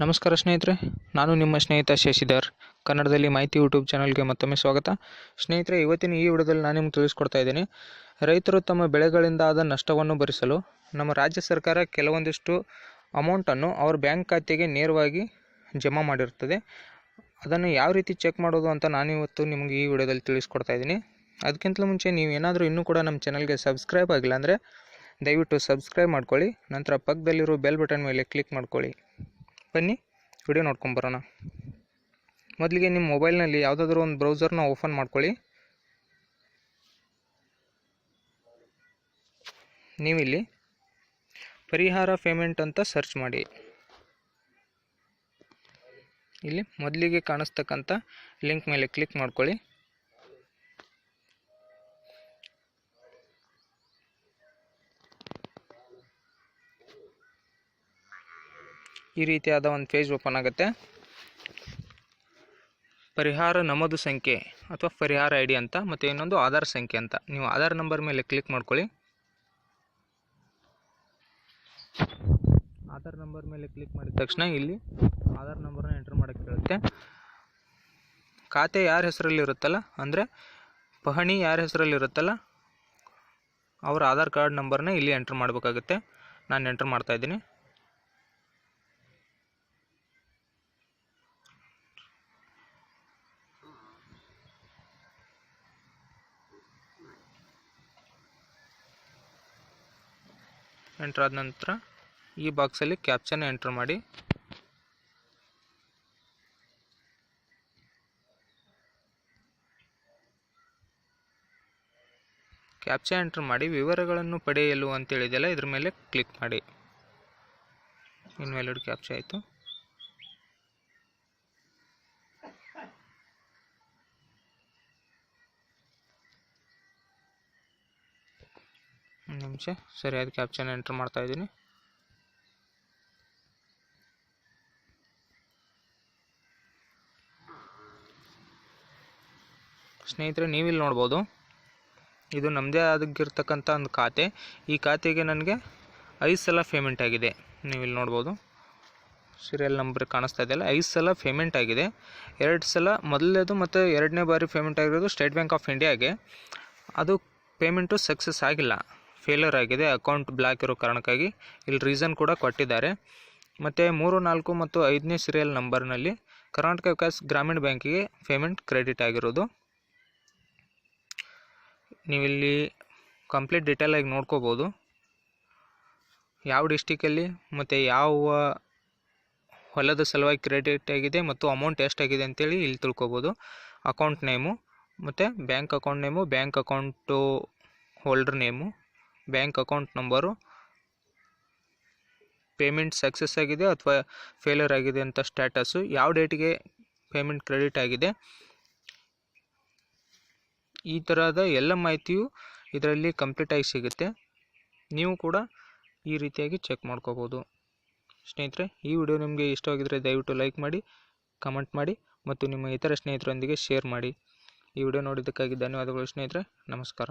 ನಮಸ್ಕಾರ ಸ್ನೇಹಿತರೆ, ನಾನು ನಿಮ್ಮ ಸ್ನೇಹಿತ ಶಶಿಧರ್. ಕನ್ನಡದಲ್ಲಿ ಮಾಹಿತಿ ಯೂಟ್ಯೂಬ್ ಚಾನಲ್ಗೆ ಮತ್ತೊಮ್ಮೆ ಸ್ವಾಗತ. ಸ್ನೇಹಿತರೆ, ಇವತ್ತಿನ ಈ ವಿಡಿಯೋದಲ್ಲಿ ನಾನು ನಿಮ್ಗೆ ತಿಳಿಸ್ಕೊಡ್ತಾ ಇದ್ದೀನಿ. ರೈತರು ತಮ್ಮ ಬೆಳೆಗಳಿಂದ ಆದ ನಷ್ಟವನ್ನು ಭರಿಸಲು ನಮ್ಮ ರಾಜ್ಯ ಸರ್ಕಾರ ಕೆಲವೊಂದಿಷ್ಟು ಅಮೌಂಟನ್ನು ಅವ್ರ ಬ್ಯಾಂಕ್ ಖಾತೆಗೆ ನೇರವಾಗಿ ಜಮಾ ಮಾಡಿರ್ತದೆ. ಅದನ್ನು ಯಾವ ರೀತಿ ಚೆಕ್ ಮಾಡೋದು ಅಂತ ನಾನಿವತ್ತು ನಿಮಗೆ ಈ ವಿಡಿಯೋದಲ್ಲಿ ತಿಳಿಸ್ಕೊಡ್ತಾ ಇದ್ದೀನಿ. ಅದಕ್ಕಿಂತಲೂ ಮುಂಚೆ ನೀವು ಏನಾದರೂ ಇನ್ನೂ ಕೂಡ ನಮ್ಮ ಚಾನಲ್ಗೆ ಸಬ್ಸ್ಕ್ರೈಬ್ ಆಗಿಲ್ಲ ಅಂದರೆ ದಯವಿಟ್ಟು ಸಬ್ಸ್ಕ್ರೈಬ್ ಮಾಡ್ಕೊಳ್ಳಿ. ನಂತರ ಪಕ್ಕದಲ್ಲಿರೋ ಬೆಲ್ ಬಟನ್ ಮೇಲೆ ಕ್ಲಿಕ್ ಮಾಡ್ಕೊಳ್ಳಿ. ಬನ್ನಿ ವಿಡಿಯೋ ನೋಡ್ಕೊಂಬರೋಣ. ಮೊದಲಿಗೆ ನಿಮ್ಮ ಮೊಬೈಲ್ನಲ್ಲಿ ಯಾವುದಾದ್ರೂ ಒಂದು ಬ್ರೌಸರ್ನ ಓಪನ್ ಮಾಡ್ಕೊಳ್ಳಿ. ನೀವಿಲ್ಲಿ ಪರಿಹಾರ ಪೇಮೆಂಟ್ ಅಂತ ಸರ್ಚ್ ಮಾಡಿ. ಇಲ್ಲಿ ಮೊದಲಿಗೆ ಕಾಣಿಸ್ತಕ್ಕಂಥ ಲಿಂಕ್ ಮೇಲೆ ಕ್ಲಿಕ್ ಮಾಡ್ಕೊಳ್ಳಿ. ಈ ರೀತಿಯಾದ ಒಂದು ಪೇಜ್ ಓಪನ್ ಆಗುತ್ತೆ. ಪರಿಹಾರ ನಮೂದು ಸಂಖ್ಯೆ ಅಥವಾ ಪರಿಹಾರ ಐ ಡಿ ಅಂತ, ಮತ್ತು ಇನ್ನೊಂದು ಆಧಾರ್ ಸಂಖ್ಯೆ ಅಂತ. ನೀವು ಆಧಾರ್ ನಂಬರ್ ಮೇಲೆ ಕ್ಲಿಕ್ ಮಾಡ್ಕೊಳ್ಳಿ. ಆಧಾರ್ ನಂಬರ್ ಮೇಲೆ ಕ್ಲಿಕ್ ಮಾಡಿದ ತಕ್ಷಣ ಇಲ್ಲಿ ಆಧಾರ್ ನಂಬರ್ನ ಎಂಟರ್ ಮಾಡೋಕ್ಕೆ ಕೇಳುತ್ತೆ. ಖಾತೆ ಯಾರ ಹೆಸರಲ್ಲಿ ಇರುತ್ತಲ್ಲ, ಅಂದರೆ ಪಹಣಿ ಯಾರ ಹೆಸರಲ್ಲಿ ಇರುತ್ತಲ್ಲ ಅವರ ಆಧಾರ್ ಕಾರ್ಡ್ ನಂಬರ್ನ ಇಲ್ಲಿ ಎಂಟರ್ ಮಾಡಬೇಕಾಗುತ್ತೆ. ನಾನು ಎಂಟರ್ ಮಾಡ್ತಾಯಿದ್ದೀನಿ. ಎಂಟರ್ ಆದ ನಂತರ ಈ ಬಾಕ್ಸಲ್ಲಿ ಕ್ಯಾಪ್ಚನ ಎಂಟರ್ ಮಾಡಿ. ಕ್ಯಾಪ್ಚಾ ಎಂಟರ್ ಮಾಡಿ ವಿವರಗಳನ್ನು ಪಡೆಯಲು ಅಂತೇಳಿದೆಯಲ್ಲ, ಇದ್ರ ಮೇಲೆ ಕ್ಲಿಕ್ ಮಾಡಿ. ಇನ್ವ್ಯಾಲಿಡ್ ಕ್ಯಾಪ್ಚಾ ಆಯಿತು. ಒಂದು ನಿಮಿಷ, ಸರಿಯಾದ ಕ್ಯಾಪ್ಚನ ಎಂಟರ್ ಮಾಡ್ತಾ ಇದ್ದೀನಿ. ಸ್ನೇಹಿತರೆ, ನೀವಿಲ್ಲಿ ನೋಡ್ಬೋದು, ಇದು ನಮ್ಮದೇ ಆಗಿರ್ತಕ್ಕಂಥ ಒಂದು ಖಾತೆ. ಈ ಖಾತೆಗೆ ನನಗೆ 5 ಸಲ ಪೇಮೆಂಟ್ ಆಗಿದೆ. ನೀವಿಲ್ಲಿ ನೋಡ್ಬೋದು, ಸೀರಿಯಲ್ ನಂಬರ್ ಕಾಣಿಸ್ತಾ ಇದೆಯಲ್ಲ, 5 ಸಲ ಪೇಮೆಂಟ್ ಆಗಿದೆ. 2 ಸಲ ಮೊದಲನೇದು ಮತ್ತು 2ನೇ ಬಾರಿ ಪೇಮೆಂಟ್ ಆಗಿರೋದು ಸ್ಟೇಟ್ ಬ್ಯಾಂಕ್ ಆಫ್ ಇಂಡಿಯಾಗೆ. ಅದು ಪೇಮೆಂಟು ಸಕ್ಸಸ್ ಆಗಿಲ್ಲ, ಫೇಲ್ಯೂರ್ ಆಗಿದೆ. ಅಕೌಂಟ್ ಬ್ಲಾಕ್ ಇರೋ ಕಾರಣಕ್ಕಾಗಿ ಇಲ್ಲಿ ರೀಸನ್ ಕೂಡ ಕೊಟ್ಟಿದ್ದಾರೆ. ಮತ್ತು 3, 4 ಮತ್ತು 5ನೇ ಸೀರಿಯಲ್ ನಂಬರ್ನಲ್ಲಿ ಕರ್ನಾಟಕ ವಿಕಾಸ್ ಗ್ರಾಮೀಣ ಬ್ಯಾಂಕಿಗೆ ಪೇಮೆಂಟ್ ಕ್ರೆಡಿಟ್ ಆಗಿರೋದು. ನೀವಿಲ್ಲಿ ಕಂಪ್ಲೀಟ್ ಡೀಟೇಲಾಗಿ ನೋಡ್ಕೋಬೋದು, ಯಾವ ಡಿಸ್ಟಿಕಲ್ಲಿ ಮತ್ತು ಯಾವ ಹೊಲದ ಸಲುವಾಗಿ ಕ್ರೆಡಿಟ್ ಆಗಿದೆ ಮತ್ತು ಅಮೌಂಟ್ ಎಷ್ಟಾಗಿದೆ ಅಂತೇಳಿ ಇಲ್ಲಿ ತಿಳ್ಕೊಬೋದು. ಅಕೌಂಟ್ ನೇಮು ಮತ್ತು bank account name, bank account holder name, bank account number, payment success ಆಗಿದೆ ಅಥವಾ ಫೇಲ್ಯೂರ್ ಆಗಿದೆ ಅಂತ ಸ್ಟ್ಯಾಟಸ್ಸು, ಯಾವ ಡೇಟಿಗೆ ಪೇಮೆಂಟ್ ಕ್ರೆಡಿಟ್ ಆಗಿದೆ, ಈ ಥರದ ಎಲ್ಲ ಮಾಹಿತಿಯು ಇದರಲ್ಲಿ ಕಂಪ್ಲೀಟಾಗಿ ಸಿಗುತ್ತೆ. ನೀವು ಕೂಡ ಈ ರೀತಿಯಾಗಿ ಚೆಕ್ ಮಾಡ್ಕೋಬೋದು. ಸ್ನೇಹಿತರೆ, ಈ ವಿಡಿಯೋ ನಿಮಗೆ ಇಷ್ಟವಾಗಿದ್ದರೆ ದಯವಿಟ್ಟು ಲೈಕ್ ಮಾಡಿ, ಕಮೆಂಟ್ ಮಾಡಿ ಮತ್ತು ನಿಮ್ಮ ಇತರ ಸ್ನೇಹಿತರೊಂದಿಗೆ ಶೇರ್ ಮಾಡಿ. ಈ ವಿಡಿಯೋ ನೋಡಿದ್ದಕ್ಕಾಗಿ ಧನ್ಯವಾದಗಳು ಸ್ನೇಹಿತರೆ. ನಮಸ್ಕಾರ.